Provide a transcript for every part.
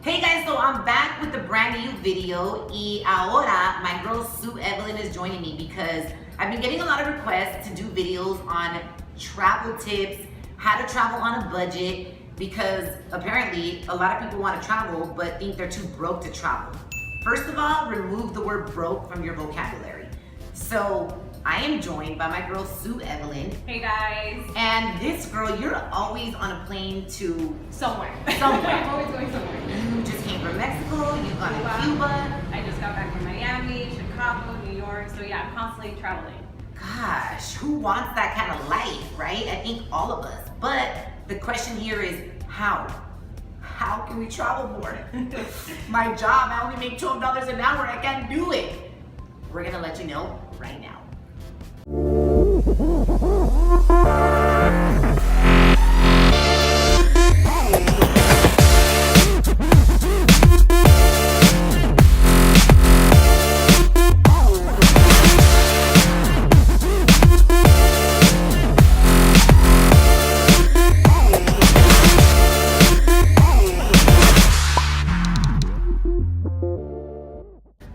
Hey guys, so I'm back with a brand new video y ahora my girl Sue Evelyn is joining me because I've been getting a lot of requests to do videos on travel tips, how to travel on a budget, because apparently a lot of people want to travel but think they're too broke to travel. First of all, remove the word broke from your vocabulary. So I am joined by my girl Sue Evelyn. Hey guys. And this girl, you're always on a plane to Somewhere. Somewhere. I'm always going somewhere. You just came from Mexico, you've gone to Cuba. I just got back from Miami, Chicago, New York. So yeah, I'm constantly traveling. Gosh, who wants that kind of life, right? I think all of us. But the question here is how? How can we travel more? My job, I only make $12 an hour. I can't do it. We're gonna let you know right now.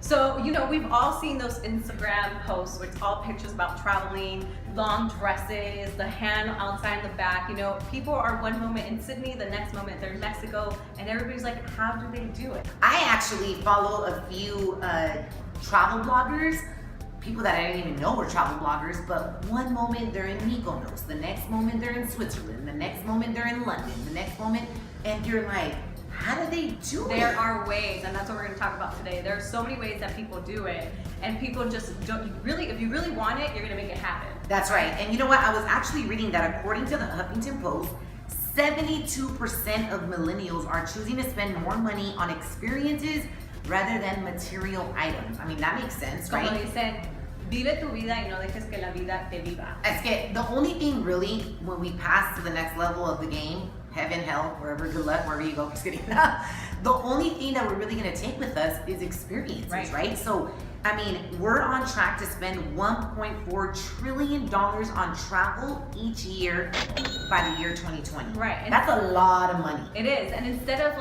So, we've all seen those Instagram posts where it's all pictures about traveling, long dresses, the hand outside the back. People are one moment in Sydney, the next moment they're in Mexico, and everybody's like, how do they do it? I actually follow a few travel bloggers, people that I didn't even know were travel bloggers, but one moment they're in Mykonos, the next moment they're in Switzerland, the next moment they're in London, the next moment, and you're like, how do they do it? There are ways, and that's what we're going to talk about today. There are so many ways that people do it, and people just don't really, if you really want it, you're going to make it happen. That's right. And you know what? I was actually reading that according to the Huffington Post, 72% of millennials are choosing to spend more money on experiences rather than material items. I mean, that makes sense, right? Como dicen, vive tu vida y no dejes que la vida te viva. Es que the only thing really, when we pass to the next level of the game, heaven, hell, wherever, good luck, wherever you go, just kidding. The only thing that we're really gonna take with us is experiences, right? So, I mean, we're on track to spend $1.4 trillion on travel each year by the year 2020. Right. And that's a lot of money. It is. And instead of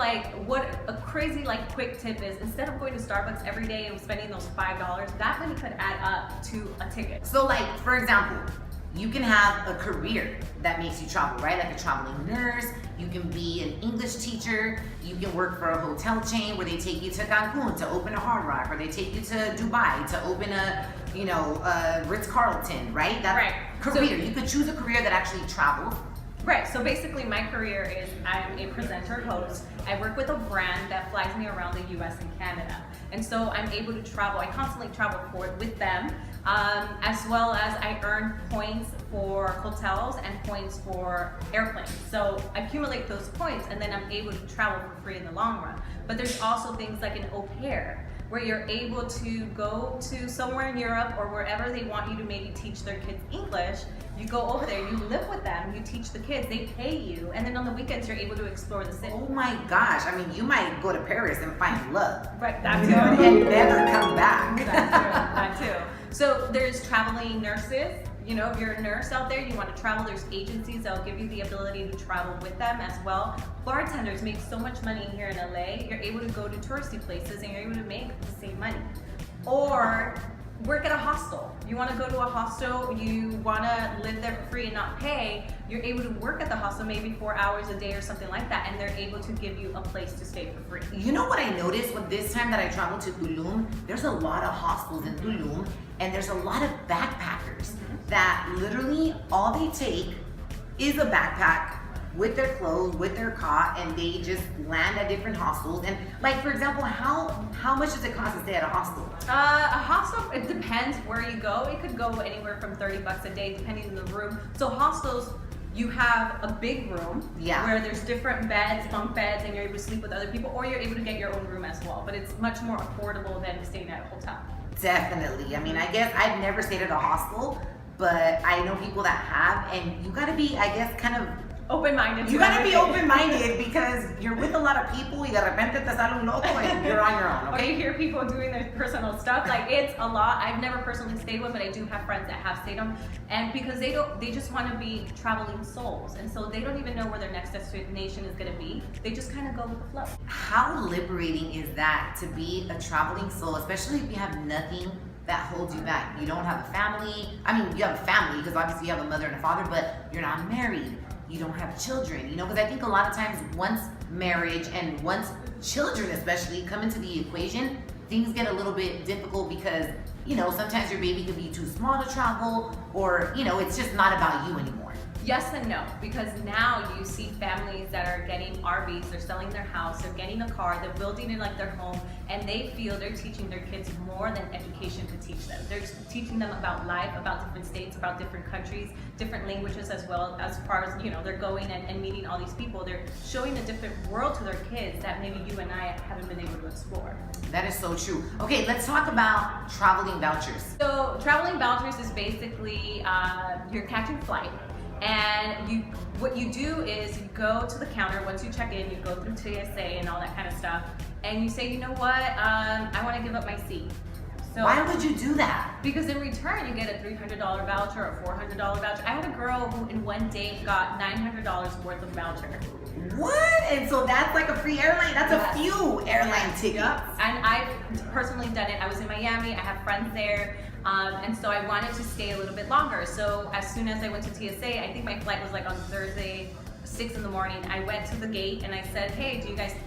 what a crazy quick tip is, instead of going to Starbucks every day and spending those $5, that money could add up to a ticket. So for example, you can have a career that makes you travel, right? Like a traveling nurse, you can be an English teacher, you can work for a hotel chain where they take you to Cancun to open a Hard Rock, or they take you to Dubai to open a Ritz-Carlton, right? That's right. Career. So, you could choose a career that actually travels. Right, so basically my career is I'm a presenter host. I work with a brand that flies me around the US and Canada. And so I'm able to travel, I constantly travel with them, as well as I earn points for hotels and points for airplanes. So I accumulate those points and then I'm able to travel for free in the long run. But there's also things like an au pair, where you're able to go to somewhere in Europe or wherever they want you to maybe teach their kids English. You go over there, you live with them, you teach the kids, they pay you, and then on the weekends you're able to explore the city. Oh my gosh, I mean, you might go to Paris and find love. Right, that too. And never come back. That too. So there's traveling nurses. If you're a nurse out there, you want to travel, there's agencies that'll give you the ability to travel with them as well. Bartenders make so much money here in LA, you're able to go to touristy places and you're able to make the same money. Or work at a hostel. You want to go to a hostel, you want to live there for free and not pay, you're able to work at the hostel maybe 4 hours a day or something like that, and they're able to give you a place to stay for free. You know what I noticed with this time that I traveled to Tulum? There's a lot of hostels in Tulum, and there's a lot of backpackers that literally all they take is a backpack with their clothes, with their cot, and they just land at different hostels. And for example, how much does it cost to stay at a hostel? A hostel, it depends where you go. It could go anywhere from $30 a day depending on the room. So hostels, you have a big room where there's different beds, bunk beds, and you're able to sleep with other people, or you're able to get your own room as well. But it's much more affordable than staying at a hotel. Definitely. I mean, I guess I've never stayed at a hostel, but I know people that have, and you gotta be, I guess, kind of open-minded. You gotta be open-minded because you're with a lot of people y de repente te sale un loco and you're on your own, Or okay? you hear people doing their personal stuff. Like, it's a lot. I've never personally stayed one, but I do have friends that have stayed on. And because they just want to be traveling souls. And so they don't even know where their next destination is gonna be. They just kind of go with the flow. How liberating is that to be a traveling soul, especially if you have nothing that holds you back? You don't have a family. I mean, you have a family because obviously you have a mother and a father, but you're not married. You don't have children, you know, because I think a lot of times once marriage and once children especially come into the equation, things get a little bit difficult because, you know, sometimes your baby could be too small to travel or, you know, it's just not about you anymore. Yes and no, because now you see families that are getting RVs, they're selling their house, they're getting a car, they're building it like their home, and they feel they're teaching their kids more than education could teach them. They're teaching them about life, about different states, about different countries, different languages as well, as far as, you know, they're going and meeting all these people. They're showing a different world to their kids that maybe you and I haven't been able to explore. That is so true. Okay, let's talk about traveling vouchers. So traveling vouchers is basically you're catching a flight. And what you do is you go to the counter once you check in, you go through TSA and all that kind of stuff, and you say, you know what, I want to give up my seat. So, why would you do that? Because in return, you get a $300 voucher or $400 voucher. I had a girl who in one day got $900 worth of voucher. What? And so that's like a free airline? That's Yes. a few airline tickets. Yep. And I've personally done it. I was in Miami, I have friends there, and so I wanted to stay a little bit longer. So as soon as I went to TSA, I think my flight was like on Thursday, 6 in the morning. I went to the gate and I said, hey,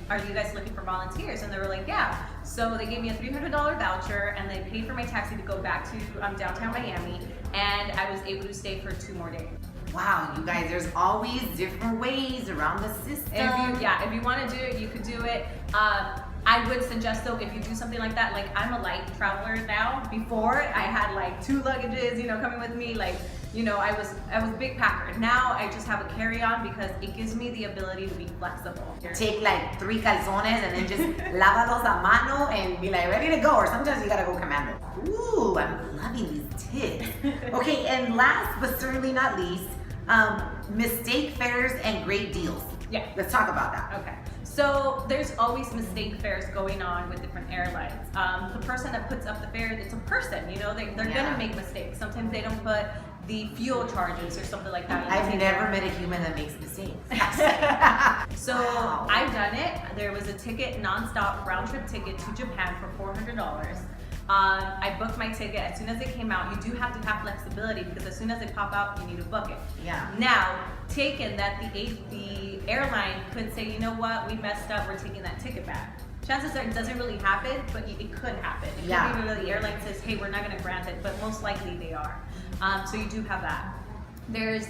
are you guys looking for volunteers? And they were like, yeah. So they gave me a $300 voucher and they paid for my taxi to go back to downtown Miami, and I was able to stay for 2 more days. Wow, you guys, there's always different ways around the system. If you want to do it, you could do it. I would suggest though, if you do something like that, like I'm a light traveler now. Before I had like 2 luggages, you know, coming with me. Like, you know, I was a big packer. Now I just have a carry-on because it gives me the ability to be flexible. Take like 3 calzones and then just lavalos a mano and be like ready to go. Or sometimes you gotta go commando. Ooh, I'm loving these tips. Okay, and last but certainly not least, mistake fares and great deals. Yeah. Let's talk about that. Okay. So there's always mistake fares going on with different airlines. The person that puts up the fare, it's a person, you know, they're gonna make mistakes. Sometimes they don't put the fuel charges or something like that. I've never met a human that makes mistakes. So Wow. I've done it. There was a ticket, non-stop round trip ticket to Japan for $400. I booked my ticket as soon as it came out. You do have to have flexibility because as soon as they pop out, you need to book it. Yeah. Now, taken that the airline could say, you know what, we messed up, we're taking that ticket back. Chances are it doesn't really happen, but it could happen. It Yeah. could be where the airline says, hey, we're not going to grant it, but most likely they are. So you do have that. There's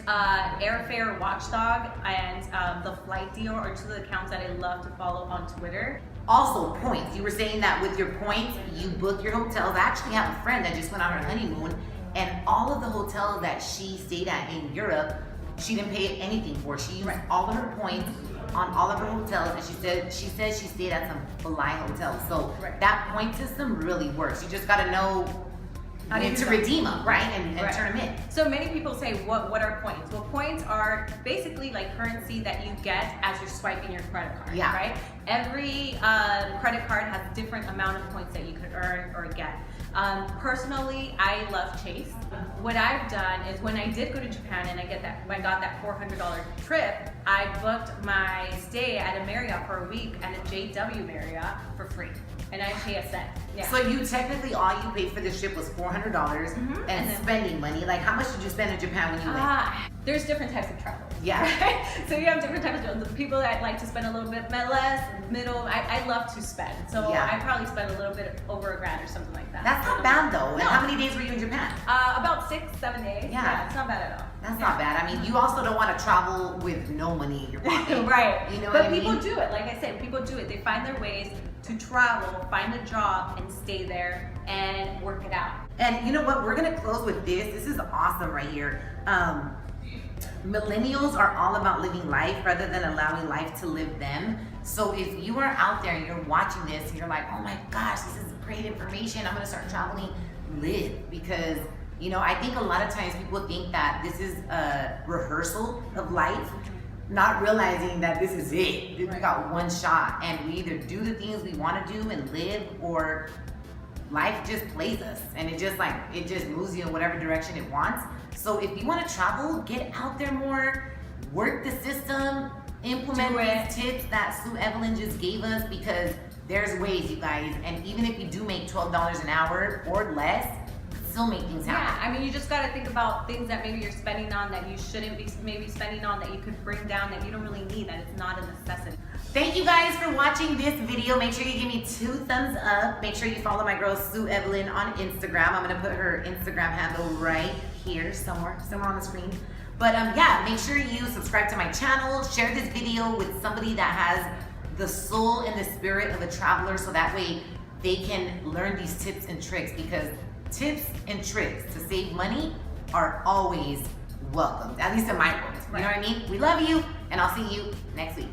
Airfare Watchdog and the Flight Deal are 2 of the accounts that I love to follow on Twitter. Also, points. You were saying that with your points, you book your hotels. I actually have a friend that just went on her honeymoon, and all of the hotels that she stayed at in Europe, she didn't pay anything for. She used all of her points on all of her hotels, and she said she stayed at some fly hotels. So that point system really works. You just got to know How do you to do that? redeem them, right? And turn them in. So many people say, what are points? Well, points are basically like currency that you get as you're swiping your credit card, Yeah. right? Every credit card has a different amount of points that you could earn or get. Personally, I love Chase. What I've done is when I did go to Japan and I got that $400 trip, I booked my stay at a Marriott for a week at a JW Marriott for free. And I pay a cent. Yeah. So you technically, all you paid for this trip was $400 and And then- spending money. Like, how much did you spend in Japan when you went? There's different types of travel. Yeah. Right? So you have different types of travel. The people that like to spend a little bit less, middle, I love to spend. So Yeah. I probably spend a little bit over $1,000 or something like that. That's not bad though. And No. how many days were you in Japan? About 6-7 days. Yeah. It's not bad at all. That's not bad. I mean, you also don't want to travel with no money in your pocket. Right. You know but what I people mean? do it. Like I said, people do it. They find their ways to travel, find a job, and stay there and work it out. And you know what? We're going to close with this. This is awesome right here. Millennials are all about living life rather than allowing life to live them. So if you are out there and you're watching this and you're like, oh my gosh, this is great information, I'm going to start traveling, live. Because, you know, I think a lot of times people think that this is a rehearsal of life. not realizing that this is it. We got one shot, and we either do the things we want to do and live, or life just plays us, and it just moves you in whatever direction it wants. So if you want to travel, get out there more, work the system, implement these tips that Sue Evelyn just gave us, because there's ways, you guys. And even if you do make $12 an hour or less, still make things happen. Yeah, I mean, you just got to think about things that maybe you're spending on that you shouldn't be maybe spending on, that you could bring down, that you don't really need, that it's not a necessity. Thank you guys for watching this video. Make sure you give me 2 thumbs up. Make sure you follow my girl Sue Evelyn on Instagram. I'm gonna put her Instagram handle right here somewhere on the screen. But yeah, make sure you subscribe to my channel, share this video with somebody that has the soul and the spirit of a traveler, so that way they can learn these tips and tricks, because tips and tricks to save money are always welcome, at least in my world. You know what I mean? We love you, and I'll see you next week.